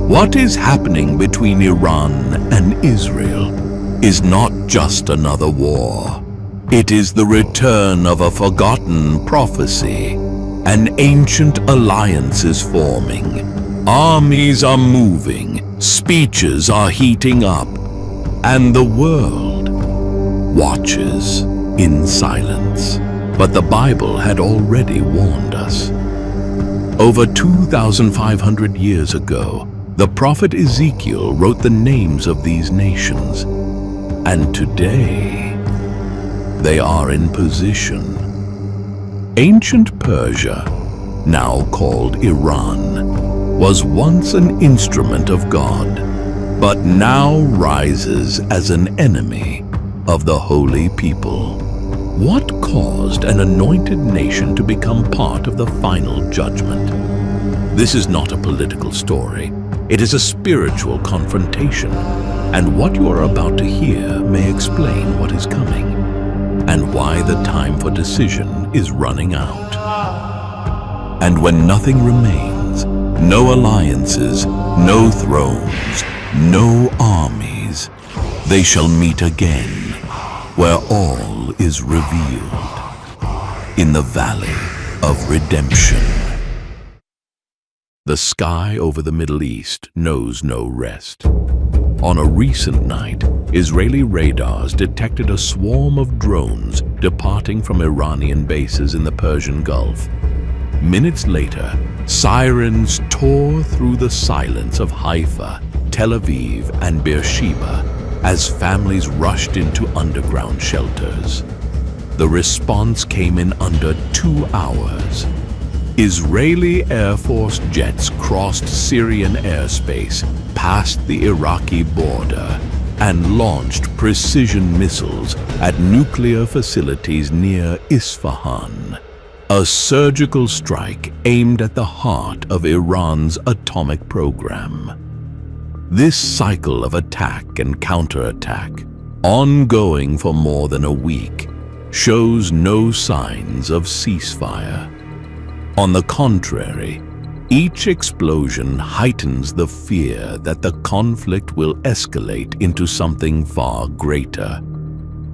What is happening between Iran and Israel is not just another war. It is the return of a forgotten prophecy. An ancient alliance is forming. Armies are moving. Speeches are heating up. And the world watches in silence. But the Bible had already warned us. Over 2,500 years ago, the prophet Ezekiel wrote the names of these nations. And today, they are in position. Ancient Persia, now called Iran, was once an instrument of God, but now rises as an enemy of the holy people. What caused an anointed nation to become part of the final judgment? This is not a political story. It is a spiritual confrontation, and what you are about to hear may explain what is coming and why the time for decision is running out. And when nothing remains, no alliances, no thrones, no armies, they shall meet again, where all is revealed, in the valley of redemption. The sky over the Middle East knows no rest. On a recent night, Israeli radars detected a swarm of drones departing from Iranian bases in the Persian Gulf. Minutes later, sirens tore through the silence of Haifa, Tel Aviv, and Beersheba as families rushed into underground shelters. The response came in under 2 hours. Israeli Air Force jets crossed Syrian airspace, past the Iraqi border, and launched precision missiles at nuclear facilities near Isfahan. A surgical strike aimed at the heart of Iran's atomic program. This cycle of attack and counterattack, ongoing for more than a week, shows no signs of ceasefire. On the contrary, each explosion heightens the fear that the conflict will escalate into something far greater.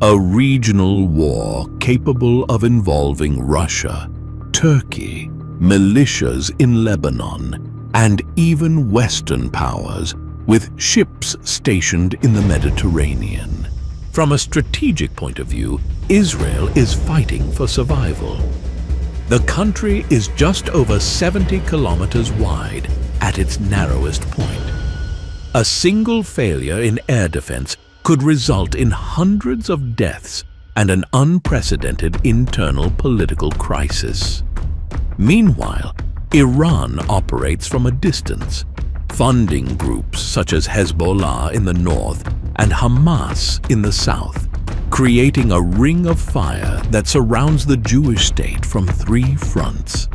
A regional war capable of involving Russia, Turkey, militias in Lebanon, and even Western powers with ships stationed in the Mediterranean. From a strategic point of view, Israel is fighting for survival. The country is just over 70 kilometers wide at its narrowest point. A single failure in air defense could result in hundreds of deaths and an unprecedented internal political crisis. Meanwhile, Iran operates from a distance, funding groups such as Hezbollah in the north and Hamas in the south, creating a ring of fire that surrounds the Jewish state from 3 fronts.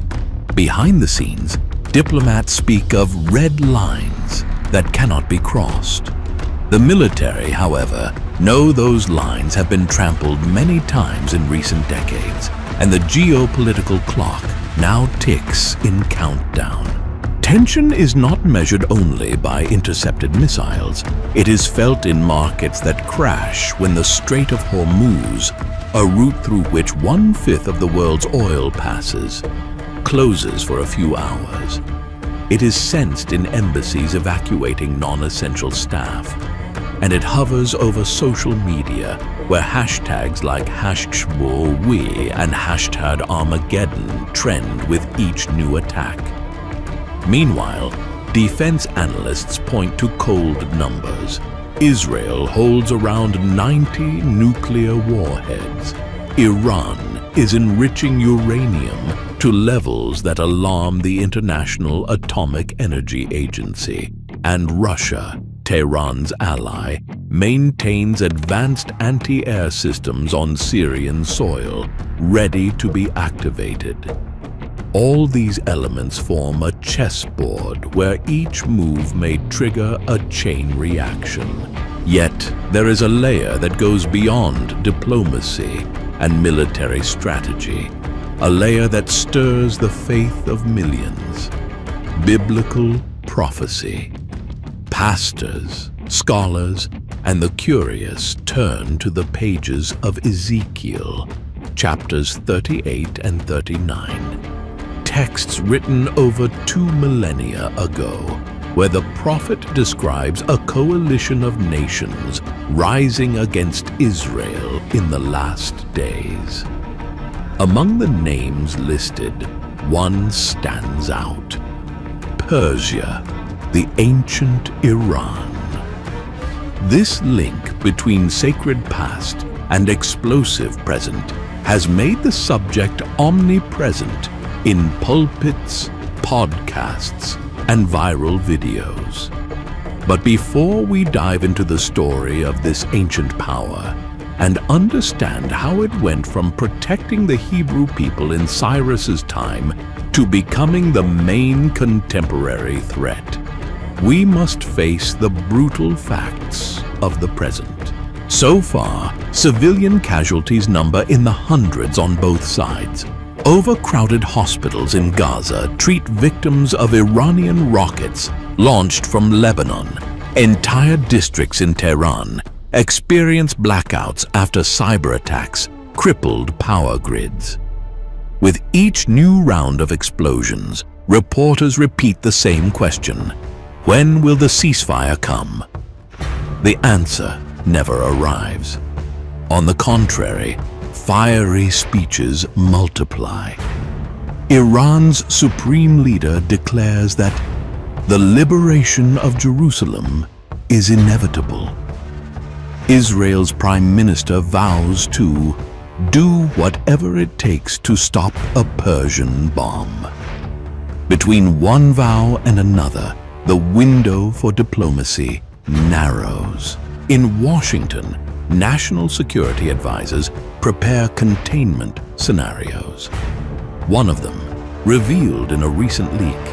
Behind the scenes, diplomats speak of red lines that cannot be crossed. The military, however, know those lines have been trampled many times in recent decades, and the geopolitical clock now ticks in countdown. Tension is not measured only by intercepted missiles. It is felt in markets that crash when the Strait of Hormuz, a route through which 1/5 of the world's oil passes, closes for a few hours. It is sensed in embassies evacuating non-essential staff, and it hovers over social media where hashtags like #we and #Armageddon trend with each new attack. Meanwhile, defense analysts point to cold numbers. Israel holds around 90 nuclear warheads. Iran is enriching uranium to levels that alarm the International Atomic Energy Agency. And Russia, Tehran's ally, maintains advanced anti-air systems on Syrian soil, ready to be activated. All these elements form a chessboard where each move may trigger a chain reaction. Yet, there is a layer that goes beyond diplomacy and military strategy, a layer that stirs the faith of millions. Biblical prophecy. Pastors, scholars, and the curious turn to the pages of Ezekiel, chapters 38 and 39, texts written over 2 millennia ago, where the prophet describes a coalition of nations rising against Israel in the last days. Among the names listed, one stands out: Persia, the ancient Iran. This link between sacred past and explosive present has made the subject omnipresent in pulpits, podcasts, and viral videos. But before we dive into the story of this ancient power and understand how it went from protecting the Hebrew people in Cyrus's time to becoming the main contemporary threat, we must face the brutal facts of the present. So far, civilian casualties number in the hundreds on both sides. Overcrowded hospitals in Gaza treat victims of Iranian rockets launched from Lebanon. Entire districts in Tehran experience blackouts after cyber attacks crippled power grids. With each new round of explosions, reporters repeat the same question: when will the ceasefire come? The answer never arrives. On the contrary, fiery speeches multiply. Iran's supreme leader declares that the liberation of Jerusalem is inevitable. Israel's prime minister vows to do whatever it takes to stop a Persian bomb. Between one vow and another, the window for diplomacy narrows. In Washington, national security advisors prepare containment scenarios. One of them, revealed in a recent leak,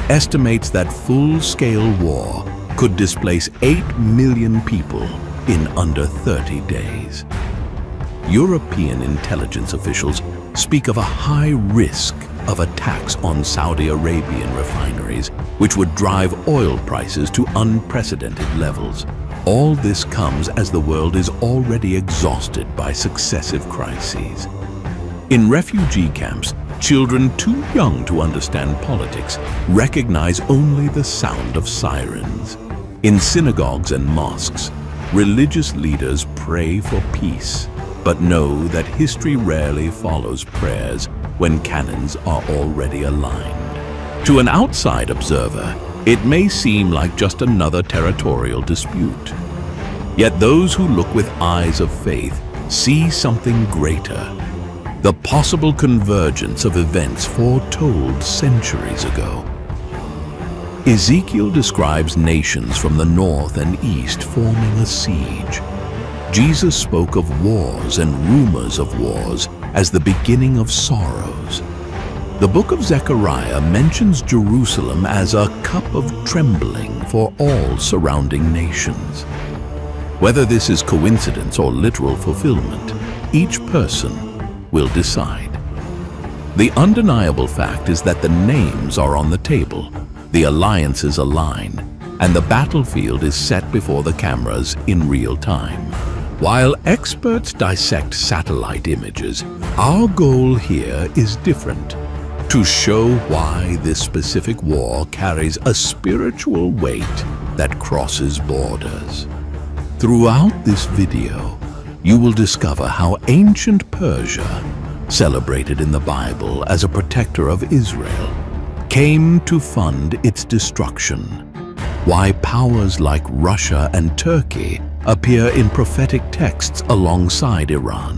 estimates that full-scale war could displace 8 million people in under 30 days. European intelligence officials speak of a high risk of attacks on Saudi Arabian refineries, which would drive oil prices to unprecedented levels. All this comes as the world is already exhausted by successive crises. In refugee camps, children too young to understand politics recognize only the sound of sirens. In synagogues and mosques, religious leaders pray for peace, but know that history rarely follows prayers when cannons are already aligned. To an outside observer, it may seem like just another territorial dispute. Yet those who look with eyes of faith see something greater: the possible convergence of events foretold centuries ago. Ezekiel describes nations from the north and east forming a siege. Jesus spoke of wars and rumors of wars as the beginning of sorrows. The book of Zechariah mentions Jerusalem as a cup of trembling for all surrounding nations. Whether this is coincidence or literal fulfillment, each person will decide. The undeniable fact is that the names are on the table, the alliances align, and the battlefield is set before the cameras in real time. While experts dissect satellite images, our goal here is different: to show why this specific war carries a spiritual weight that crosses borders. Throughout this video, you will discover how ancient Persia, celebrated in the Bible as a protector of Israel, came to fund its destruction, why powers like Russia and Turkey appear in prophetic texts alongside Iran,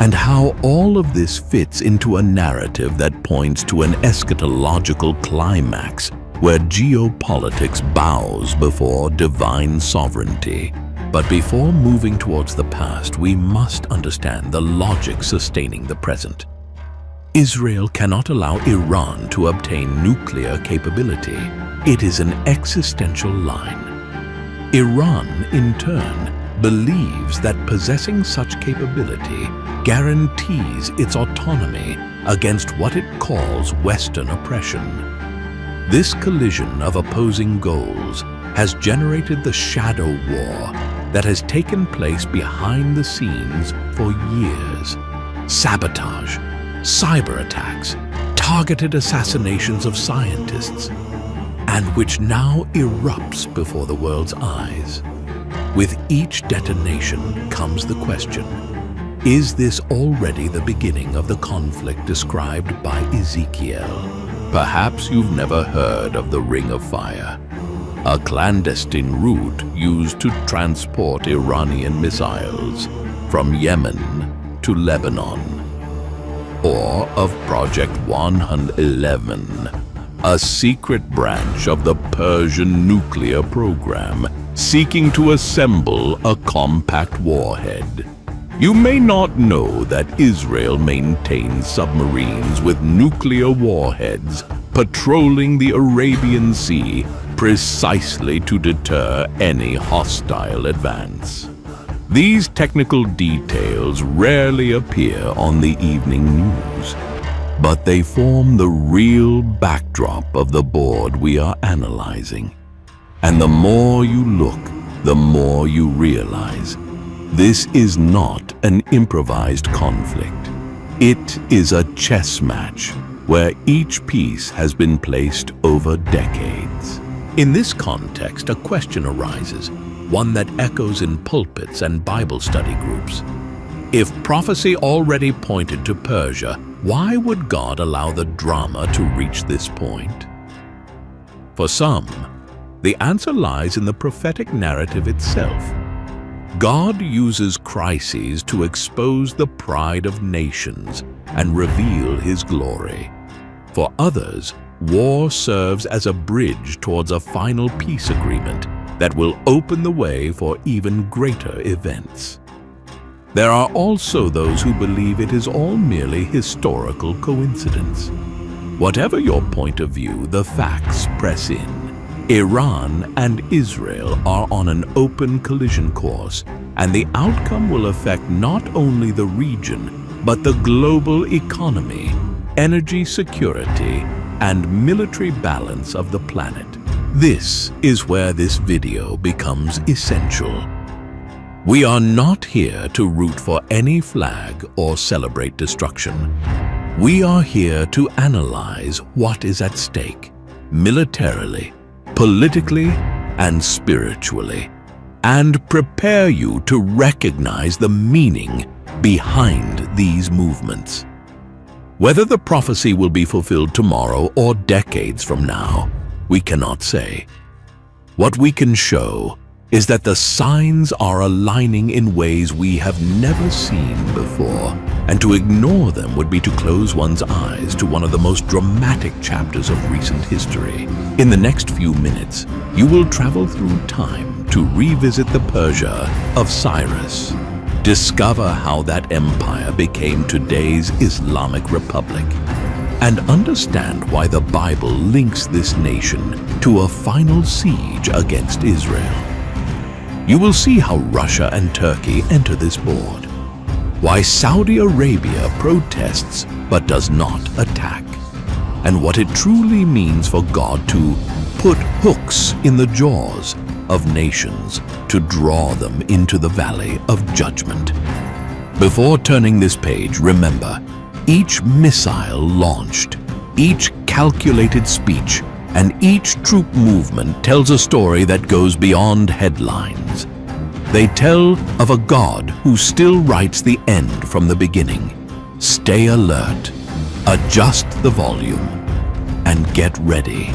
and how all of this fits into a narrative that points to an eschatological climax where geopolitics bows before divine sovereignty. But before moving towards the past, we must understand the logic sustaining the present. Israel cannot allow Iran to obtain nuclear capability. It is an existential line. Iran, in turn, believes that possessing such capability guarantees its autonomy against what it calls Western oppression. This collision of opposing goals has generated the shadow war that has taken place behind the scenes for years. Sabotage, cyber attacks, targeted assassinations of scientists, and which now erupts before the world's eyes. With each detonation comes the question, is this already the beginning of the conflict described by Ezekiel? Perhaps you've never heard of the Ring of Fire, a clandestine route used to transport Iranian missiles from Yemen to Lebanon, or of Project 111, a secret branch of the Persian nuclear program seeking to assemble a compact warhead. You may not know that Israel maintains submarines with nuclear warheads patrolling the Arabian Sea precisely to deter any hostile advance. These technical details rarely appear on the evening news, but they form the real backdrop of the board we are analyzing. And the more you look, the more you realize this is not an improvised conflict. It is a chess match where each piece has been placed over decades. In this context, a question arises, one that echoes in pulpits and Bible study groups. If prophecy already pointed to Persia, why would God allow the drama to reach this point? For some, the answer lies in the prophetic narrative itself. God uses crises to expose the pride of nations and reveal His glory. For others, war serves as a bridge towards a final peace agreement that will open the way for even greater events. There are also those who believe it is all merely historical coincidence. Whatever your point of view, the facts press in. Iran and Israel are on an open collision course, and the outcome will affect not only the region, but the global economy, energy security, and military balance of the planet. This is where this video becomes essential. We are not here to root for any flag or celebrate destruction. We are here to analyze what is at stake, militarily, politically, and spiritually, and prepare you to recognize the meaning behind these movements. Whether the prophecy will be fulfilled tomorrow or decades from now, we cannot say. What we can show is that the signs are aligning in ways we have never seen before, and to ignore them would be to close one's eyes to one of the most dramatic chapters of recent history. In the next few minutes, you will travel through time to revisit the Persia of Cyrus, discover how that empire became today's Islamic Republic, and understand why the Bible links this nation to a final siege against Israel. You will see how Russia and Turkey enter this board, why Saudi Arabia protests but does not attack, and what it truly means for God to put hooks in the jaws of nations to draw them into the valley of judgment. Before turning this page, remember, each missile launched, each calculated speech, and each troop movement tells a story that goes beyond headlines. They tell of a God who still writes the end from the beginning. Stay alert, adjust the volume, and get ready.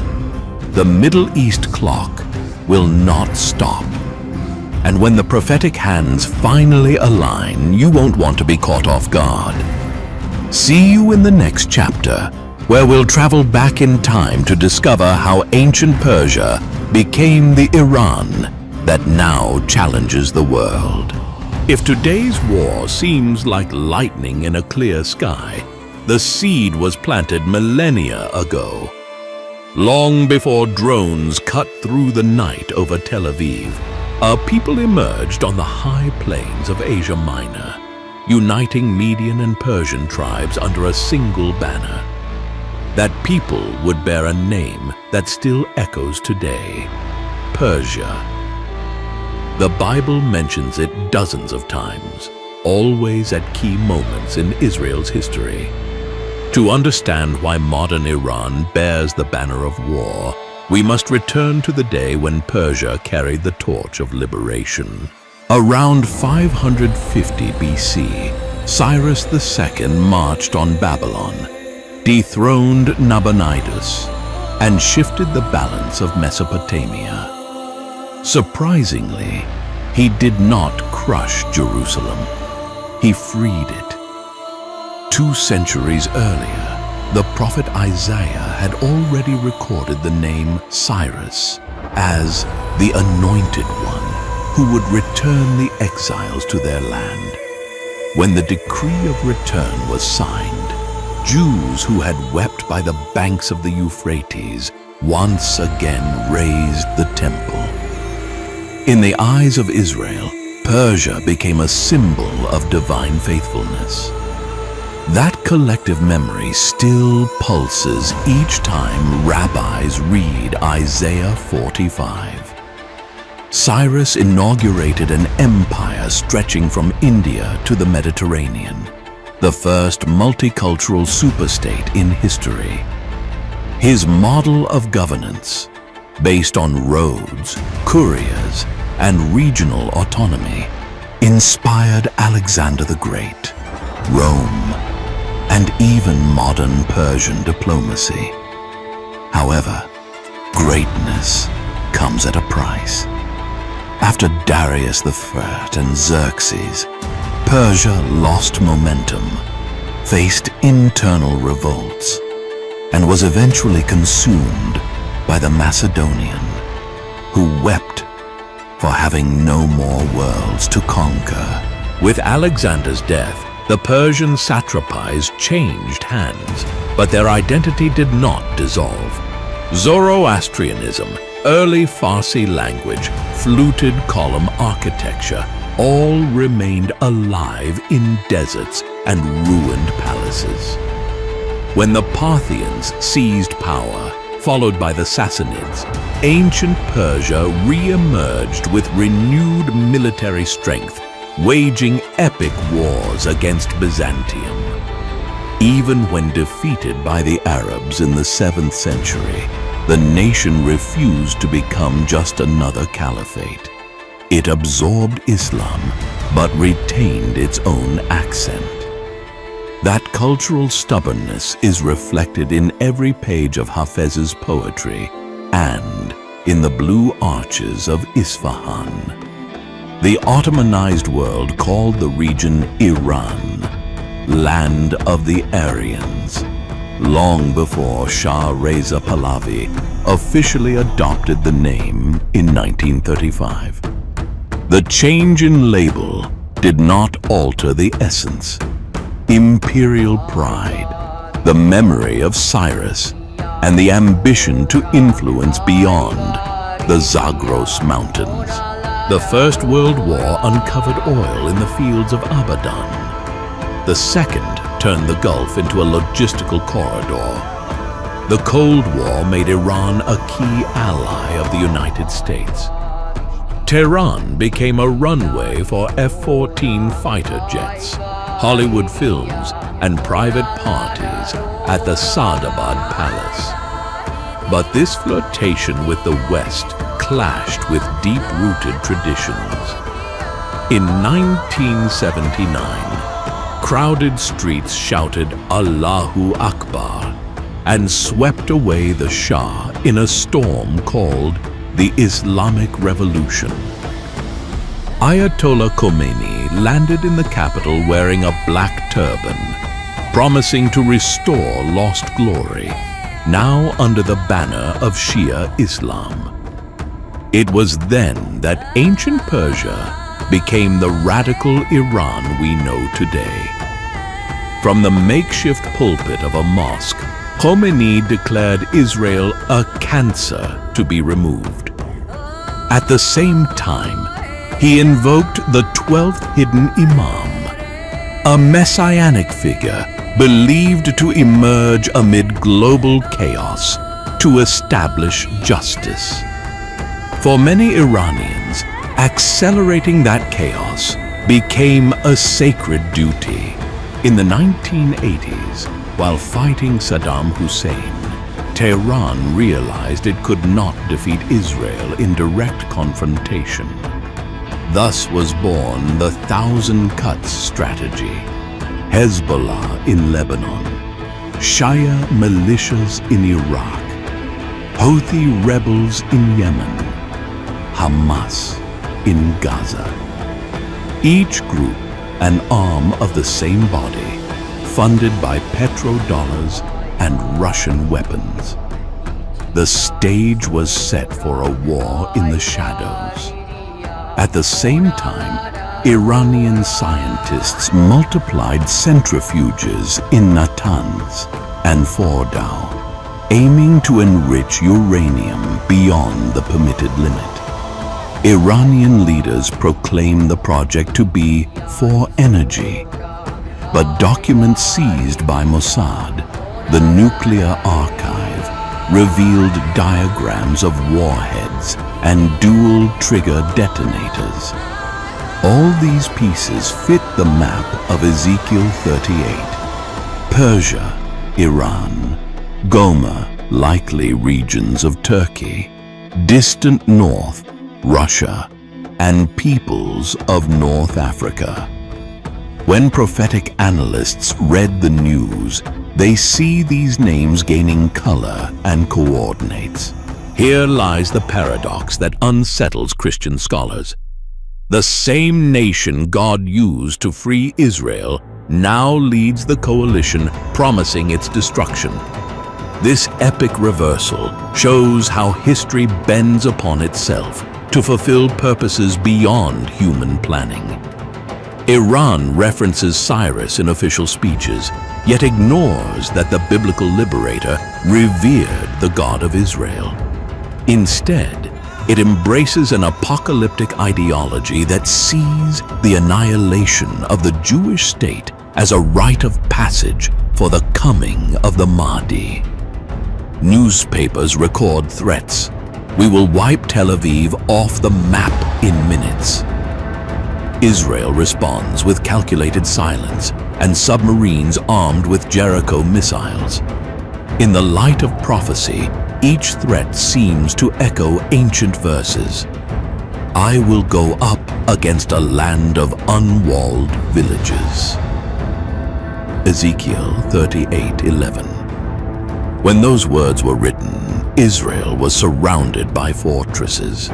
The Middle East clock will not stop. And when the prophetic hands finally align, you won't want to be caught off guard. See you in the next chapter, where we'll travel back in time to discover how ancient Persia became the Iran that now challenges the world. If today's war seems like lightning in a clear sky, the seed was planted millennia ago. Long before drones cut through the night over Tel Aviv, a people emerged on the high plains of Asia Minor, uniting Median and Persian tribes under a single banner. That people would bear a name that still echoes today: Persia. The Bible mentions it dozens of times, always at key moments in Israel's history. To understand why modern Iran bears the banner of war, we must return to the day when Persia carried the torch of liberation. Around 550 BC, Cyrus II marched on Babylon, dethroned Nabonidus, and shifted the balance of Mesopotamia. Surprisingly, he did not crush Jerusalem. He freed it. 2 centuries earlier, the prophet Isaiah had already recorded the name Cyrus as the Anointed One who would return the exiles to their land. When the decree of return was signed, Jews who had wept by the banks of the Euphrates once again raised the temple. In the eyes of Israel, Persia became a symbol of divine faithfulness. That collective memory still pulses each time rabbis read Isaiah 45. Cyrus inaugurated an empire stretching from India to the Mediterranean, the first multicultural superstate in history. His model of governance, based on roads, couriers, and regional autonomy, inspired Alexander the Great, Rome, and even modern Persian diplomacy. However, greatness comes at a price. After Darius I and Xerxes, Persia lost momentum, faced internal revolts, and was eventually consumed by the Macedonian, who wept for having no more worlds to conquer. With Alexander's death, the Persian satrapies changed hands, but their identity did not dissolve. Zoroastrianism, early Farsi language, fluted column architecture, all remained alive in deserts and ruined palaces. When the Parthians seized power, followed by the Sassanids, ancient Persia re-emerged with renewed military strength, waging epic wars against Byzantium. Even when defeated by the Arabs in the 7th century, the nation refused to become just another caliphate. It absorbed Islam, but retained its own accent. That cultural stubbornness is reflected in every page of Hafez's poetry and in the blue arches of Isfahan. The Ottomanized world called the region Iran, land of the Aryans, long before Shah Reza Pahlavi officially adopted the name in 1935. The change in label did not alter the essence. Imperial pride, the memory of Cyrus, and the ambition to influence beyond the Zagros Mountains. The First World War uncovered oil in the fields of Abadan. The Second turned the Gulf into a logistical corridor. The Cold War made Iran a key ally of the United States. Tehran became a runway for F-14 fighter jets, Hollywood films, and private parties at the Saadabad Palace. But this flirtation with the West clashed with deep-rooted traditions. In 1979, crowded streets shouted Allahu Akbar and swept away the Shah in a storm called the Islamic Revolution. Ayatollah Khomeini landed in the capital wearing a black turban, promising to restore lost glory, now under the banner of Shia Islam. It was then that ancient Persia became the radical Iran we know today. From the makeshift pulpit of a mosque, Khomeini declared Israel a cancer to be removed. At the same time, he invoked the 12th hidden Imam, a messianic figure believed to emerge amid global chaos to establish justice. For many Iranians, accelerating that chaos became a sacred duty. In the 1980s, while fighting Saddam Hussein, Tehran realized it could not defeat Israel in direct confrontation. Thus was born the Thousand Cuts strategy. Hezbollah in Lebanon, Shia militias in Iraq, Houthi rebels in Yemen, Hamas in Gaza. Each group an arm of the same body, funded by petrodollars and Russian weapons. The stage was set for a war in the shadows. At the same time, Iranian scientists multiplied centrifuges in Natanz and Fordow, aiming to enrich uranium beyond the permitted limit. Iranian leaders proclaimed the project to be for energy, but documents seized by Mossad, the nuclear archive, revealed diagrams of warheads and dual-trigger detonators. All these pieces fit the map of Ezekiel 38. Persia, Iran, Gomer, likely regions of Turkey, distant north, Russia, and peoples of North Africa. When prophetic analysts read the news, they see these names gaining color and coordinates. Here lies the paradox that unsettles Christian scholars. The same nation God used to free Israel now leads the coalition promising its destruction. This epic reversal shows how history bends upon itself to fulfill purposes beyond human planning. Iran references Cyrus in official speeches, yet ignores that the biblical liberator revered the God of Israel. Instead, it embraces an apocalyptic ideology that sees the annihilation of the Jewish state as a rite of passage for the coming of the Mahdi. Newspapers record threats. We will wipe Tel Aviv off the map in minutes. Israel responds with calculated silence and submarines armed with Jericho missiles. In the light of prophecy, each threat seems to echo ancient verses. I will go up against a land of unwalled villages. Ezekiel 38:11. When those words were written, Israel was surrounded by fortresses.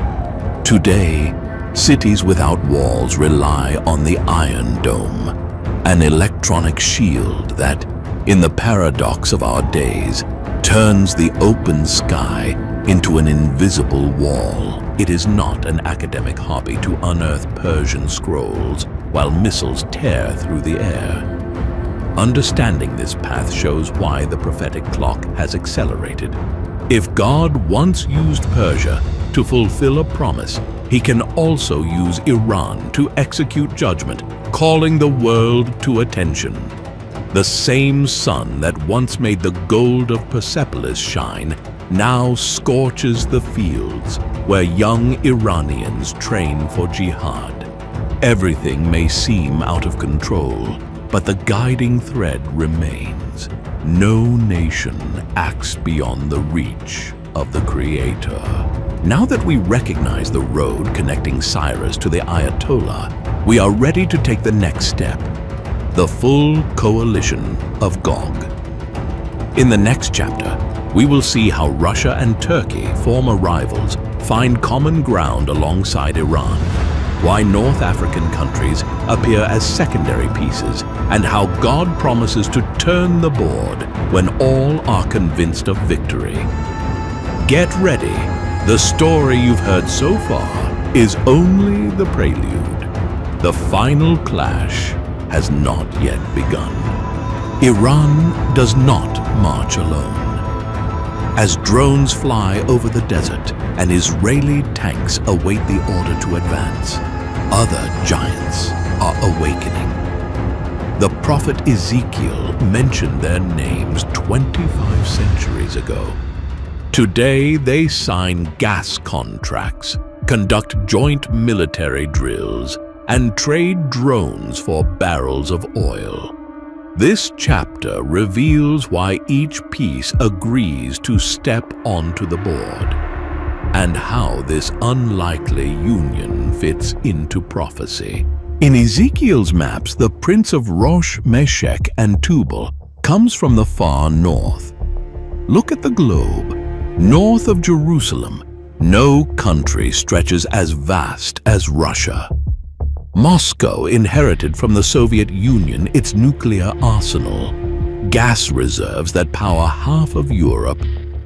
Today, cities without walls rely on the Iron Dome, an electronic shield that, in the paradox of our days, turns the open sky into an invisible wall. It is not an academic hobby to unearth Persian scrolls while missiles tear through the air. Understanding this path shows why the prophetic clock has accelerated. If God once used Persia to fulfill a promise, He can also use Iran to execute judgment, calling the world to attention. The same sun that once made the gold of Persepolis shine now scorches the fields where young Iranians train for jihad. Everything may seem out of control, but the guiding thread remains. No nation acts beyond the reach of the Creator. Now that we recognize the road connecting Cyrus to the Ayatollah, we are ready to take the next step, the full coalition of Gog. In the next chapter, we will see how Russia and Turkey, former rivals, find common ground alongside Iran, why North African countries appear as secondary pieces, and how God promises to turn the board when all are convinced of victory. Get ready. The story you've heard so far is only the prelude. The final clash has not yet begun. Iran does not march alone. As drones fly over the desert and Israeli tanks await the order to advance, other giants are awakening. The prophet Ezekiel mentioned their names 25 centuries ago. Today, they sign gas contracts, conduct joint military drills, and trade drones for barrels of oil. This chapter reveals why each piece agrees to step onto the board, and how this unlikely union fits into prophecy. In Ezekiel's maps, the prince of Rosh, Meshech, and Tubal comes from the far north. Look at the globe. North of Jerusalem, no country stretches as vast as Russia. Moscow inherited from the Soviet Union its nuclear arsenal, gas reserves that power half of Europe,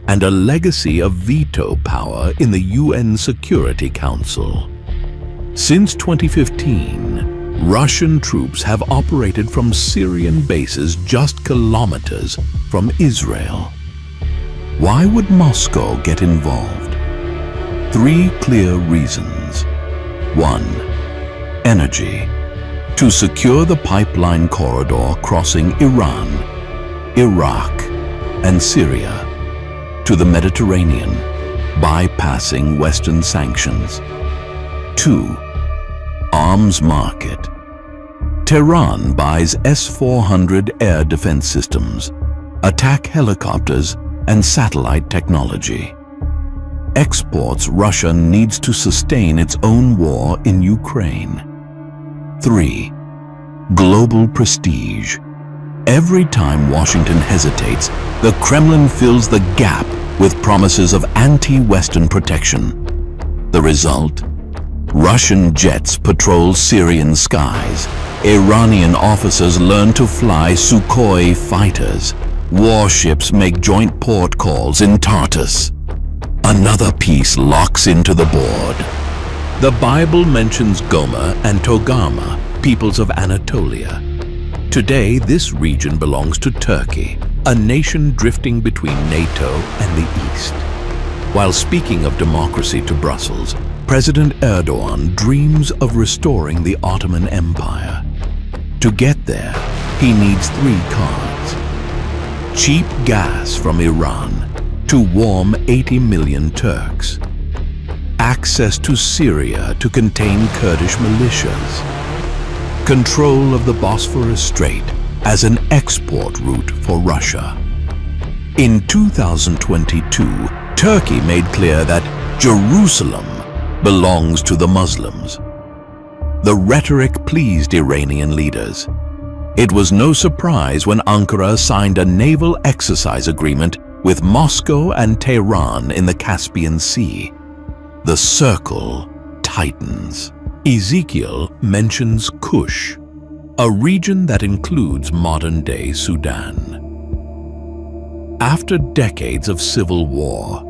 and a legacy of veto power in the UN Security Council. Since 2015, Russian troops have operated from Syrian bases just kilometers from Israel. Why would Moscow get involved? 3 clear reasons. 1. Energy. To secure the pipeline corridor crossing Iran, Iraq, and Syria to the Mediterranean, bypassing Western sanctions. 2. Arms market. Tehran buys S-400 air defense systems, attack helicopters, and satellite technology. Exports Russia needs to sustain its own war in Ukraine. 3. Global prestige. Every time Washington hesitates, the Kremlin fills the gap with promises of anti-Western protection. The result? Russian jets patrol Syrian skies. Iranian officers learn to fly Sukhoi fighters. Warships make joint port calls in Tartus. Another piece locks into the board. The Bible mentions Gomer and Togarmah, peoples of Anatolia. Today, this region belongs to Turkey, a nation drifting between NATO and the East. While speaking of democracy to Brussels, President Erdogan dreams of restoring the Ottoman Empire. To get there, he needs 3 cards. Cheap gas from Iran to warm 80 million Turks. Access to Syria to contain Kurdish militias. Control of the Bosphorus Strait as an export route for Russia. In 2022, Turkey made clear that Jerusalem belongs to the Muslims. The rhetoric pleased Iranian leaders. It was no surprise when Ankara signed a naval exercise agreement with Moscow and Tehran in the Caspian Sea. The circle tightens. Ezekiel mentions Kush, a region that includes modern-day Sudan. After decades of civil war,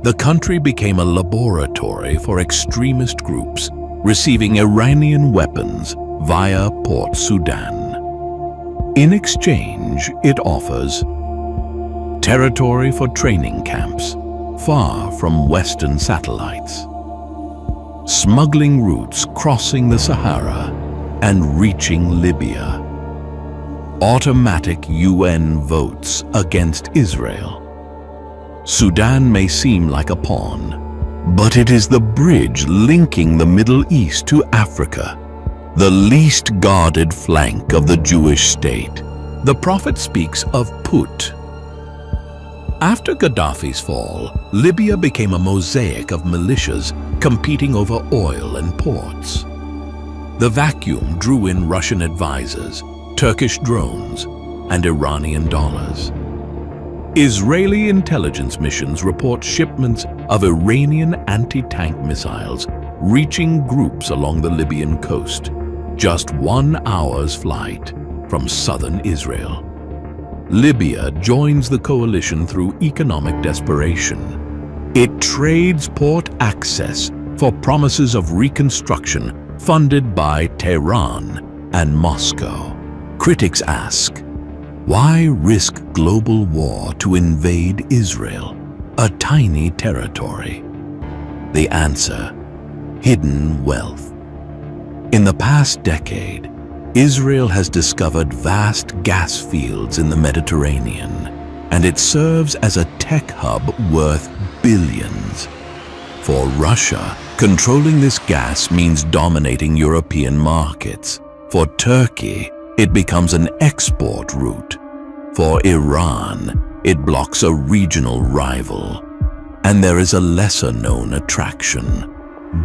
the country became a laboratory for extremist groups, receiving Iranian weapons via Port Sudan. In exchange, it offers territory for training camps, far from Western satellites, smuggling routes crossing the Sahara and reaching Libya, automatic UN votes against Israel. Sudan may seem like a pawn, but it is the bridge linking the Middle East to Africa, the least guarded flank of the Jewish state. The prophet speaks of Put. After Gaddafi's fall, Libya became a mosaic of militias competing over oil and ports. The vacuum drew in Russian advisors, Turkish drones, and Iranian dollars. Israeli intelligence missions report shipments of Iranian anti-tank missiles reaching groups along the Libyan coast, just 1 hour's flight from southern Israel. Libya joins the coalition through economic desperation. It trades port access for promises of reconstruction funded by Tehran and Moscow. Critics ask, why risk global war to invade Israel, a tiny territory? The answer: hidden wealth. In the past decade, Israel has discovered vast gas fields in the Mediterranean, and it serves as a tech hub worth billions. For Russia, controlling this gas means dominating European markets. For Turkey, it becomes an export route. For Iran, it blocks a regional rival. And there is a lesser-known attraction: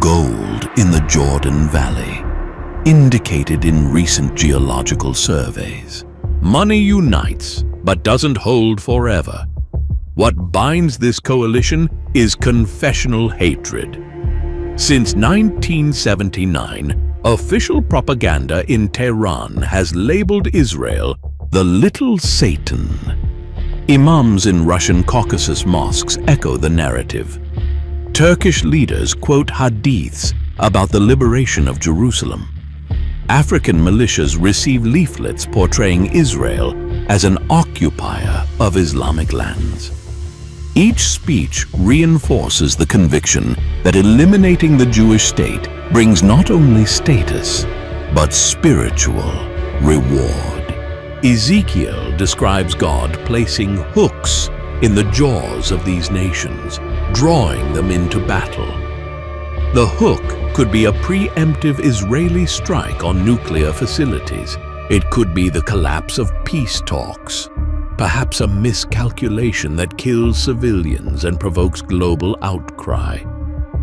gold in the Jordan Valley, indicated in recent geological surveys. Money unites, but doesn't hold forever. What binds this coalition is confessional hatred. Since 1979, official propaganda in Tehran has labeled Israel the Little Satan. Imams in Russian Caucasus mosques echo the narrative. Turkish leaders quote hadiths about the liberation of Jerusalem. African militias receive leaflets portraying Israel as an occupier of Islamic lands. Each speech reinforces the conviction that eliminating the Jewish state brings not only status, but spiritual reward. Ezekiel describes God placing hooks in the jaws of these nations, drawing them into battle. The hook could be a preemptive Israeli strike on nuclear facilities. It could be the collapse of peace talks, perhaps a miscalculation that kills civilians and provokes global outcry.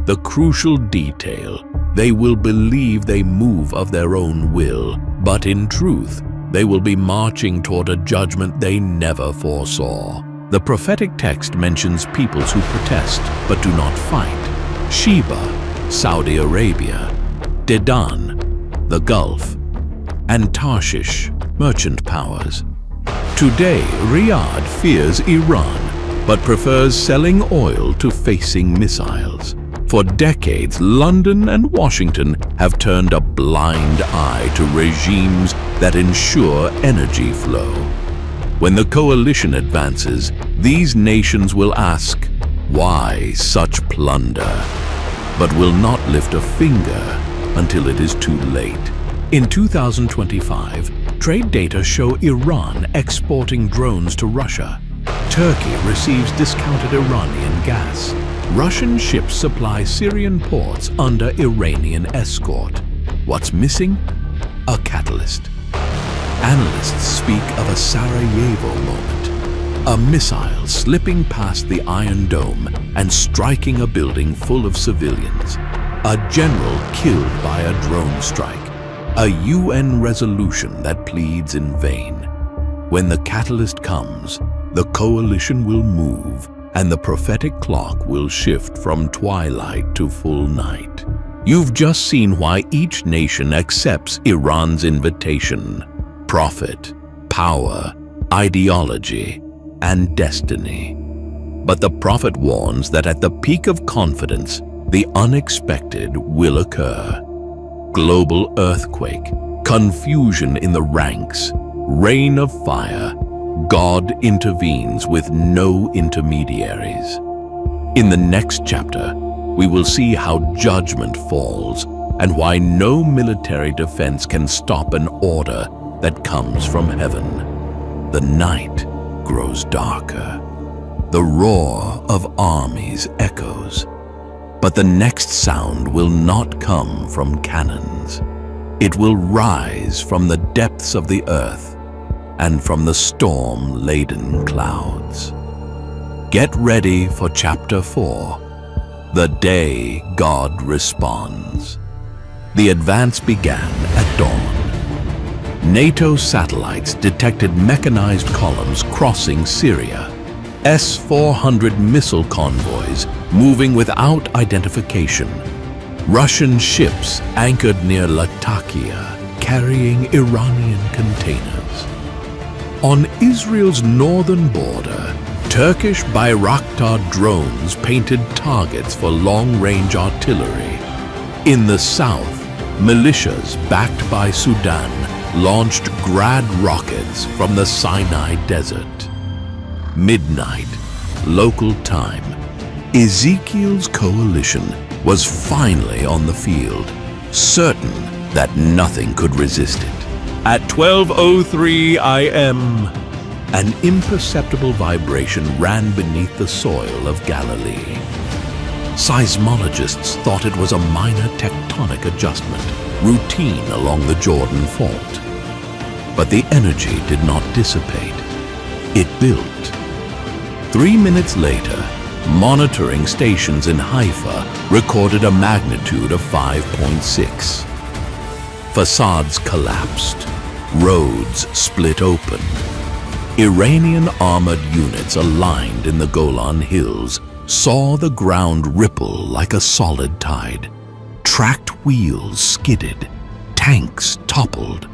The crucial detail: they will believe they move of their own will, but in truth, they will be marching toward a judgment they never foresaw. The prophetic text mentions peoples who protest but do not fight: Sheba, Saudi Arabia; Dedan, the Gulf; and Tarshish, merchant powers. Today, Riyadh fears Iran, but prefers selling oil to facing missiles. For decades, London and Washington have turned a blind eye to regimes that ensure energy flow. When the coalition advances, these nations will ask, why such plunder? But will not lift a finger until it is too late. In 2025, trade data show Iran exporting drones to Russia. Turkey receives discounted Iranian gas. Russian ships supply Syrian ports under Iranian escort. What's missing? A catalyst. Analysts speak of a Sarajevo moment, a missile slipping past the Iron Dome and striking a building full of civilians, a general killed by a drone strike, a UN resolution that pleads in vain. When the catalyst comes, the coalition will move, and the prophetic clock will shift from twilight to full night. You've just seen why each nation accepts Iran's invitation: profit, power, ideology, and destiny. But the prophet warns that at the peak of confidence, the unexpected will occur. Global earthquake, confusion in the ranks, rain of fire. God intervenes with no intermediaries. In the next chapter, we will see how judgment falls and why no military defense can stop an order that comes from heaven. The night grows darker. The roar of armies echoes. But the next sound will not come from cannons. It will rise from the depths of the earth and from the storm-laden clouds. Get ready for Chapter 4, the day God responds. The advance began at dawn. NATO satellites detected mechanized columns crossing Syria. S-400 missile convoys moving without identification. Russian ships anchored near Latakia, carrying Iranian containers. On Israel's northern border, Turkish Bayraktar drones painted targets for long-range artillery. In the south, militias backed by Sudan launched Grad rockets from the Sinai Desert. Midnight, local time, Ezekiel's coalition was finally on the field, certain that nothing could resist it. At 12:03 a.m., an imperceptible vibration ran beneath the soil of Galilee. Seismologists thought it was a minor tectonic adjustment, routine along the Jordan Fault. But the energy did not dissipate. It built. 3 minutes later, monitoring stations in Haifa recorded a magnitude of 5.6. Facades collapsed. Roads split open. Iranian armored units aligned in the Golan Hills saw the ground ripple like a solid tide. Tracked wheels skidded. Tanks toppled.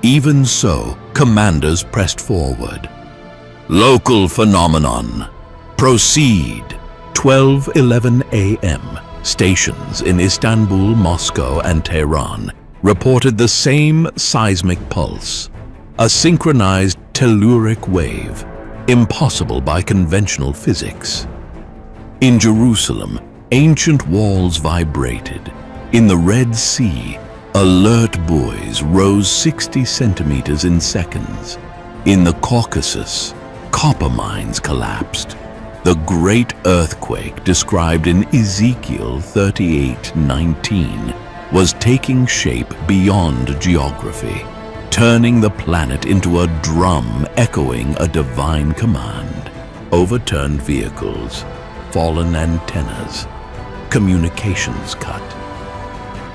Even so, commanders pressed forward. Local phenomenon. Proceed. 12:11 a.m. Stations in Istanbul, Moscow, and Tehran reported the same seismic pulse. A synchronized telluric wave, impossible by conventional physics. In Jerusalem, ancient walls vibrated. In the Red Sea, alert buoys rose 60 centimeters in seconds. In the Caucasus, copper mines collapsed. The great earthquake described in Ezekiel 38:19 was taking shape beyond geography, turning the planet into a drum echoing a divine command. Overturned vehicles, fallen antennas, communications cut.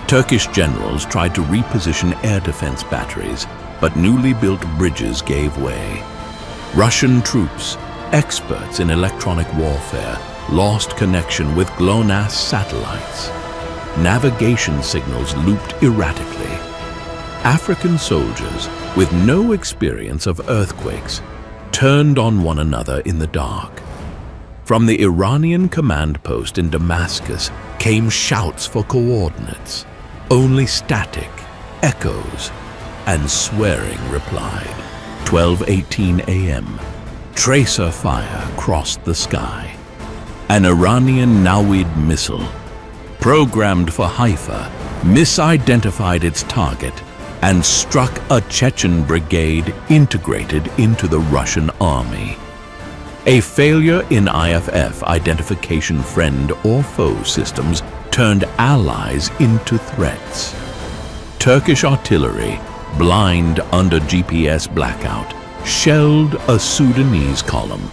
Turkish generals tried to reposition air defense batteries, but newly built bridges gave way. Russian troops, experts in electronic warfare, lost connection with GLONASS satellites. Navigation signals looped erratically. African soldiers, with no experience of earthquakes, turned on one another in the dark. From the Iranian command post in Damascus came shouts for coordinates. Only static, echoes, and swearing replied. 12:18 a.m. Tracer fire crossed the sky. An Iranian Nawid missile, programmed for Haifa, misidentified its target and struck a Chechen brigade integrated into the Russian army. A failure in IFF identification friend or foe systems turned allies into threats. Turkish artillery, blind under GPS blackout, shelled a Sudanese column.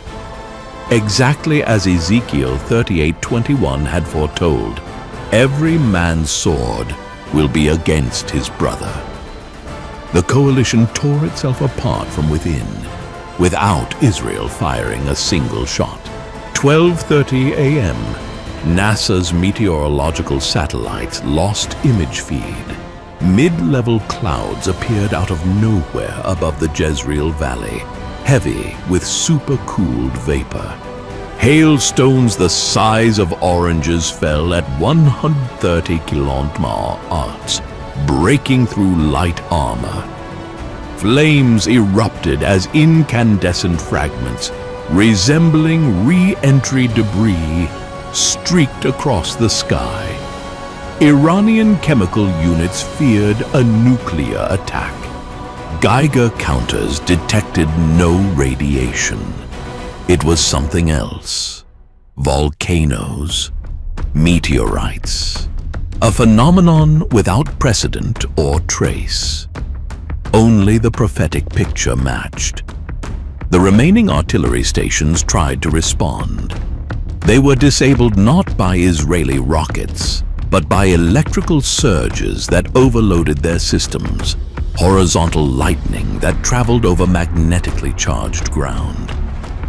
Exactly as Ezekiel 38:21 had foretold, every man's sword will be against his brother. The coalition tore itself apart from within, without Israel firing a single shot. 12:30 a.m. NASA's meteorological satellites lost image feed. Mid-level clouds appeared out of nowhere above the Jezreel Valley, heavy with supercooled vapor. Hailstones the size of oranges fell at 130 km/h, breaking through light armor. Flames erupted as incandescent fragments, resembling re-entry debris, streaked across the sky. Iranian chemical units feared a nuclear attack. Geiger counters detected no radiation. It was something else. Volcanoes, meteorites. A phenomenon without precedent or trace. Only the prophetic picture matched. The remaining artillery stations tried to respond. They were disabled not by Israeli rockets, but by electrical surges that overloaded their systems, horizontal lightning that traveled over magnetically charged ground.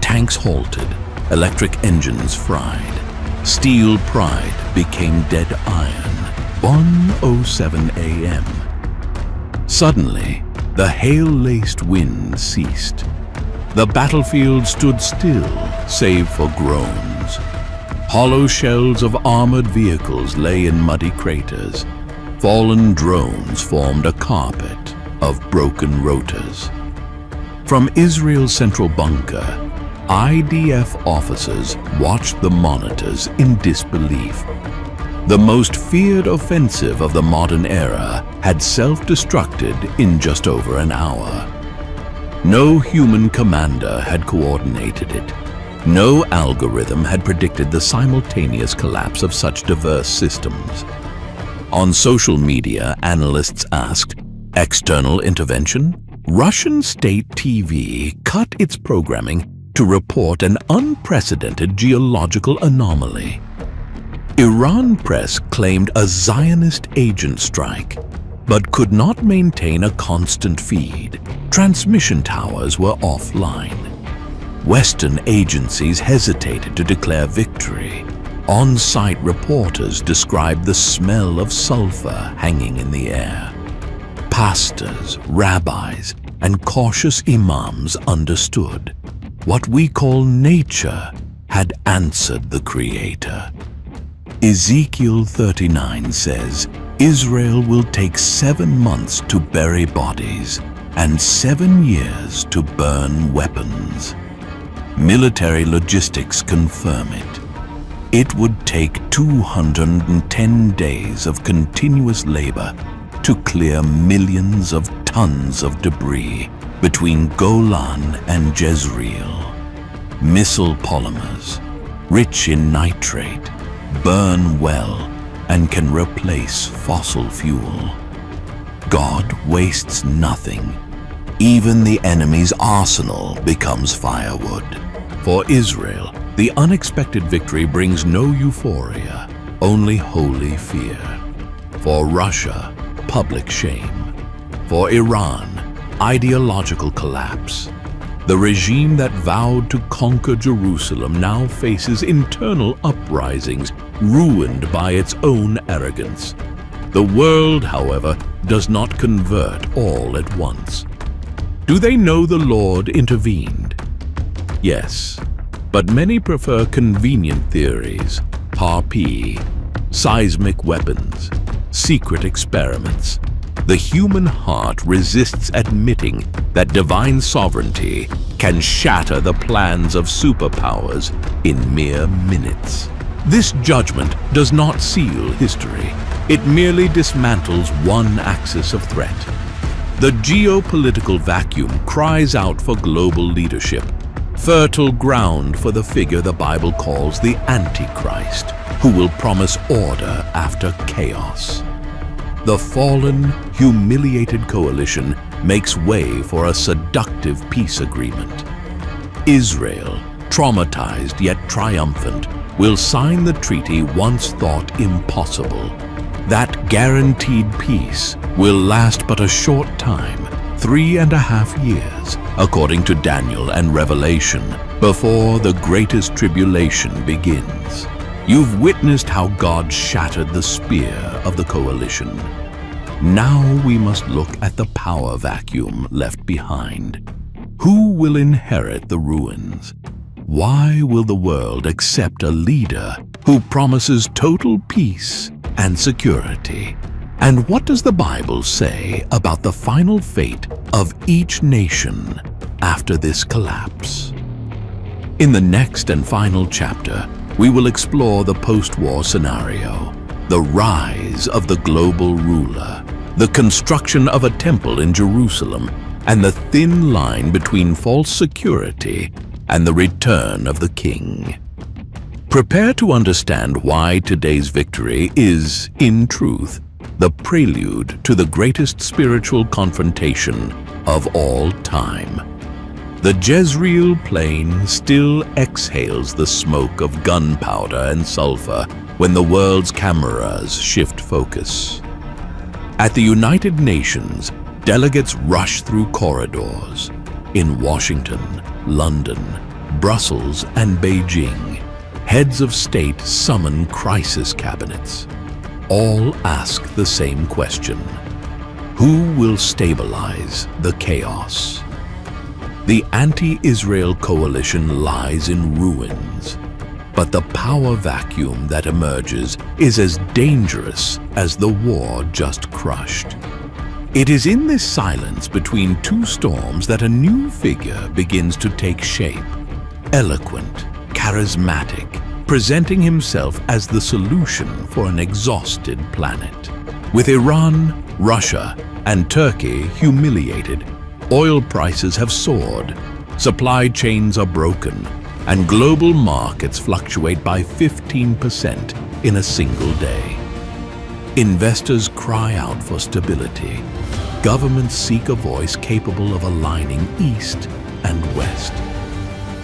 Tanks halted, electric engines fried. Steel pride became dead iron. 1:07 a.m. Suddenly, the hail-laced wind ceased. The battlefield stood still, save for groans. Hollow shells of armored vehicles lay in muddy craters. Fallen drones formed a carpet of broken rotors. From Israel's central bunker, IDF officers watched the monitors in disbelief. The most feared offensive of the modern era had self-destructed in just over an hour. No human commander had coordinated it. No algorithm had predicted the simultaneous collapse of such diverse systems. On social media, analysts asked, external intervention? Russian state TV cut its programming to report an unprecedented geological anomaly. Iran press claimed a Zionist agent strike, but could not maintain a constant feed. Transmission towers were offline. Western agencies hesitated to declare victory. On-site reporters described the smell of sulfur hanging in the air. Pastors, rabbis, and cautious imams understood. What we call nature had answered the Creator. Ezekiel 39 says, Israel will take 7 months to bury bodies and 7 years to burn weapons. Military logistics confirm it. It would take 210 days of continuous labor to clear millions of tons of debris between Golan and Jezreel. Missile polymers, rich in nitrate, burn well and can replace fossil fuel. God wastes nothing. Even the enemy's arsenal becomes firewood. For Israel, the unexpected victory brings no euphoria, only holy fear. For Russia, public shame. For Iran, ideological collapse. The regime that vowed to conquer Jerusalem now faces internal uprisings ruined by its own arrogance. The world, however, does not convert all at once. Do they know the Lord intervened? Yes, but many prefer convenient theories, harpy, seismic weapons, secret experiments. The human heart resists admitting that divine sovereignty can shatter the plans of superpowers in mere minutes. This judgment does not seal history. It merely dismantles one axis of threat. The geopolitical vacuum cries out for global leadership, fertile ground for the figure the Bible calls the Antichrist, who will promise order after chaos. The fallen, humiliated coalition makes way for a seductive peace agreement. Israel, traumatized yet triumphant, will sign the treaty once thought impossible. That guaranteed peace will last but a short time, 3.5 years, according to Daniel and Revelation, before the greatest tribulation begins. You've witnessed how God shattered the spear of the coalition. Now we must look at the power vacuum left behind. Who will inherit the ruins? Why will the world accept a leader who promises total peace and security? And what does the Bible say about the final fate of each nation after this collapse? In the next and final chapter, we will explore the post-war scenario, the rise of the global ruler, the construction of a temple in Jerusalem, and the thin line between false security and the return of the king. Prepare to understand why today's victory is, in truth, the prelude to the greatest spiritual confrontation of all time. The Jezreel plain still exhales the smoke of gunpowder and sulfur when the world's cameras shift focus. At the United Nations, delegates rush through corridors. In Washington, London, Brussels, and Beijing, heads of state summon crisis cabinets. All ask the same question: who will stabilize the chaos? The anti-Israel coalition lies in ruins, but the power vacuum that emerges is as dangerous as the war just crushed. It is in this silence between two storms that a new figure begins to take shape. Eloquent, charismatic, presenting himself as the solution for an exhausted planet. With Iran, Russia, and Turkey humiliated, oil prices have soared, supply chains are broken, and global markets fluctuate by 15% in a single day. Investors cry out for stability. Governments seek a voice capable of aligning East and West.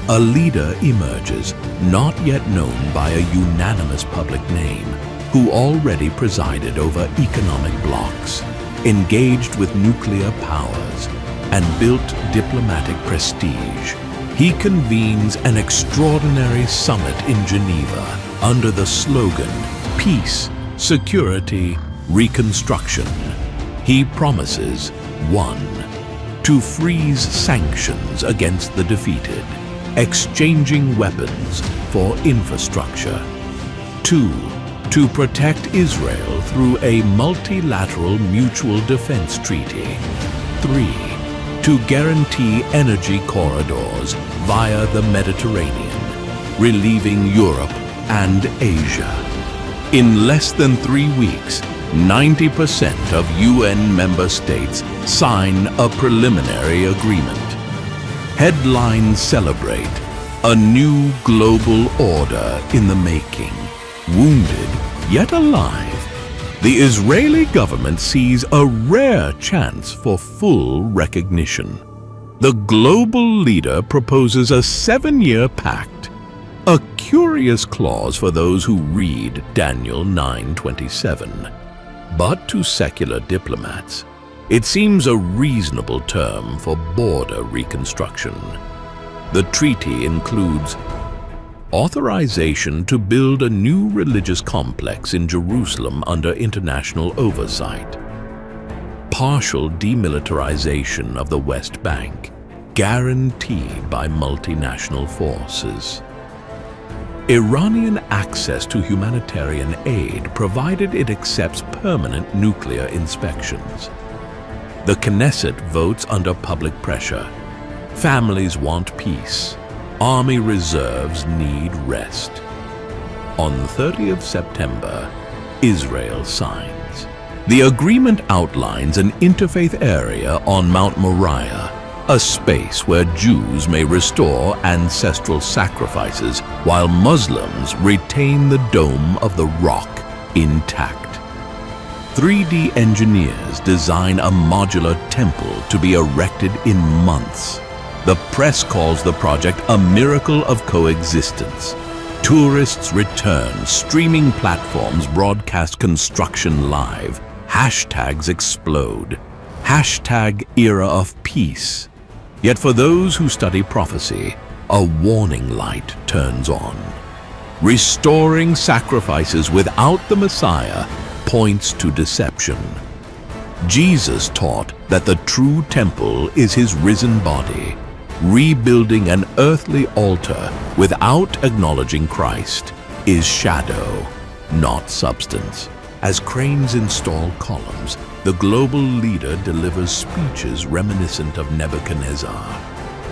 A leader emerges, not yet known by a unanimous public name, who already presided over economic blocs, engaged with nuclear powers, and built diplomatic prestige. He convenes an extraordinary summit in Geneva under the slogan, Peace, Security, Reconstruction. He promises 1. To freeze sanctions against the defeated, exchanging weapons for infrastructure. 2. To protect Israel through a multilateral mutual defense treaty. 3. To guarantee energy corridors via the Mediterranean, relieving Europe and Asia. In less than 3 weeks, 90% of UN member states sign a preliminary agreement. Headlines celebrate a new global order in the making. Wounded, yet alive, the Israeli government sees a rare chance for full recognition. The global leader proposes a 7-year pact, a curious clause for those who read Daniel 9:27. But to secular diplomats, it seems a reasonable term for border reconstruction. The treaty includes authorization to build a new religious complex in Jerusalem under international oversight, partial demilitarization of the West Bank, guaranteed by multinational forces, Iranian access to humanitarian aid provided it accepts permanent nuclear inspections. The Knesset votes under public pressure. Families want peace. Army reserves need rest. On the 30th of September, Israel signs. The agreement outlines an interfaith area on Mount Moriah, a space where Jews may restore ancestral sacrifices while Muslims retain the dome of the rock intact. 3D engineers design a modular temple to be erected in months. The press calls the project a miracle of coexistence. Tourists return, streaming platforms broadcast construction live. Hashtags explode. Hashtag era of peace. Yet for those who study prophecy, a warning light turns on. Restoring sacrifices without the Messiah points to deception. Jesus taught that the true temple is his risen body. Rebuilding an earthly altar without acknowledging Christ is shadow, not substance. As cranes install columns, the global leader delivers speeches reminiscent of Nebuchadnezzar.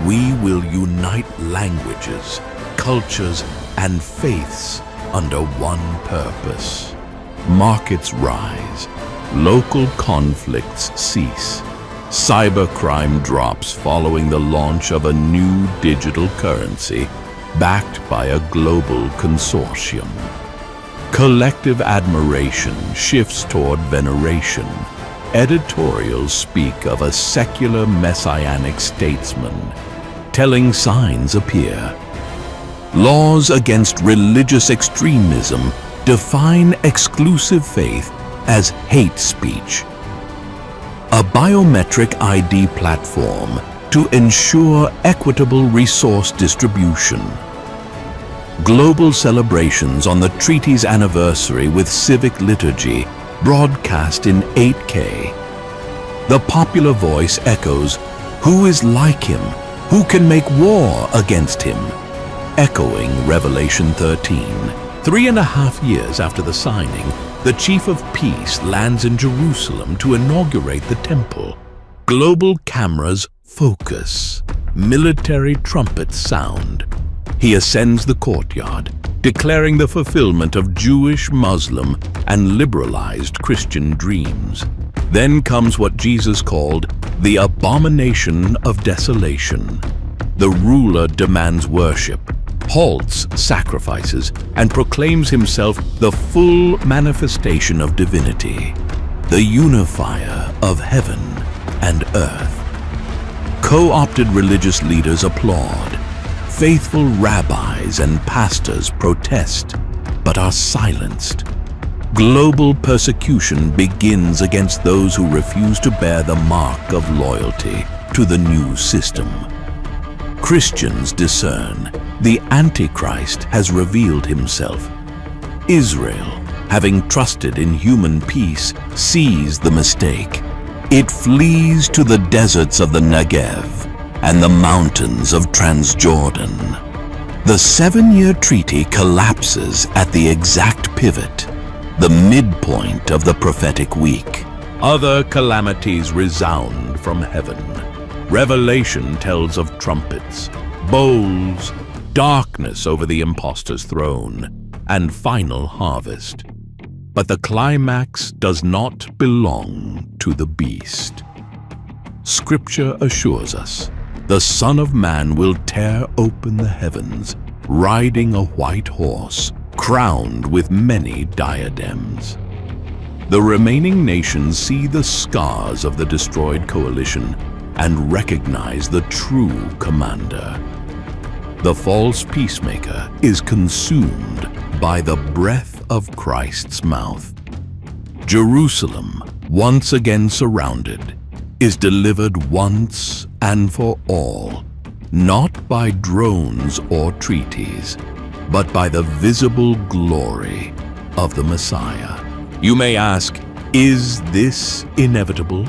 We will unite languages, cultures, and faiths under one purpose. Markets rise, local conflicts cease. Cybercrime drops following the launch of a new digital currency backed by a global consortium. Collective admiration shifts toward veneration. Editorials speak of a secular messianic statesman. Telling signs appear. Laws against religious extremism define exclusive faith as hate speech. A biometric ID platform to ensure equitable resource distribution. Global celebrations on the treaty's anniversary with civic liturgy broadcast in 8K. The popular voice echoes, "Who is like him? Who can make war against him?" Echoing Revelation 13. 3.5 years after the signing, the Chief of Peace lands in Jerusalem to inaugurate the temple. Global cameras focus. Military trumpets sound. He ascends the courtyard, declaring the fulfillment of Jewish, Muslim, and liberalized Christian dreams. Then comes what Jesus called the abomination of desolation. The ruler demands worship, halts sacrifices, and proclaims himself the full manifestation of divinity, the unifier of heaven and earth. Co-opted religious leaders applaud. Faithful rabbis and pastors protest, but are silenced. Global persecution begins against those who refuse to bear the mark of loyalty to the new system. Christians discern the Antichrist has revealed himself. Israel, having trusted in human peace, sees the mistake. It flees to the deserts of the Negev and the mountains of Transjordan. The 7-year treaty collapses at the exact pivot, the midpoint of the prophetic week. Other calamities resound from heaven. Revelation tells of trumpets, bowls, darkness over the impostor's throne, and final harvest. But the climax does not belong to the beast. Scripture assures us the Son of Man will tear open the heavens, riding a white horse, crowned with many diadems. The remaining nations see the scars of the destroyed coalition and recognize the true commander. The false peacemaker is consumed by the breath of Christ's mouth. Jerusalem, once again surrounded, is delivered once and for all, not by drones or treaties, but by the visible glory of the Messiah. You may ask, is this inevitable?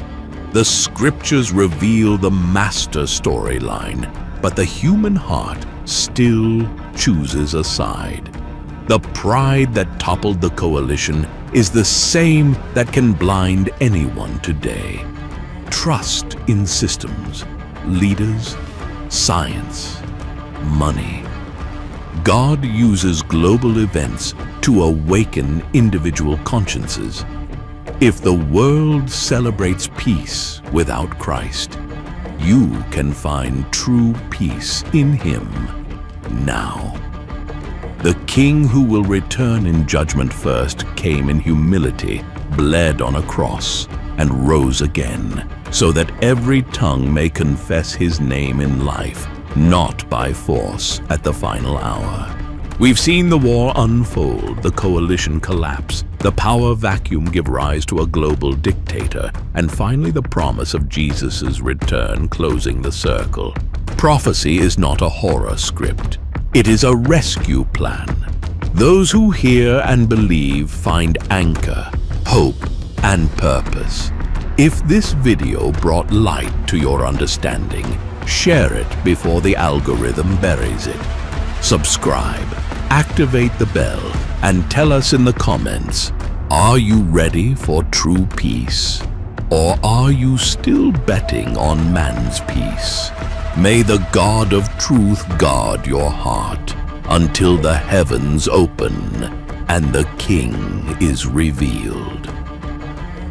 The scriptures reveal the master storyline, but the human heart still chooses a side. The pride that toppled the coalition is the same that can blind anyone today. Trust in systems, leaders, science, money. God uses global events to awaken individual consciences. If the world celebrates peace without Christ, you can find true peace in Him now. The King who will return in judgment first came in humility, bled on a cross, and rose again, so that every tongue may confess His name in life, not by force at the final hour. We've seen the war unfold, the coalition collapse, the power vacuum give rise to a global dictator, and finally the promise of Jesus' return closing the circle. Prophecy is not a horror script. It is a rescue plan. Those who hear and believe find anchor, hope, and purpose. If this video brought light to your understanding, share it before the algorithm buries it. Subscribe, activate the bell, and tell us in the comments, are you ready for true peace? Or are you still betting on man's peace? May the God of truth guard your heart until the heavens open and the King is revealed.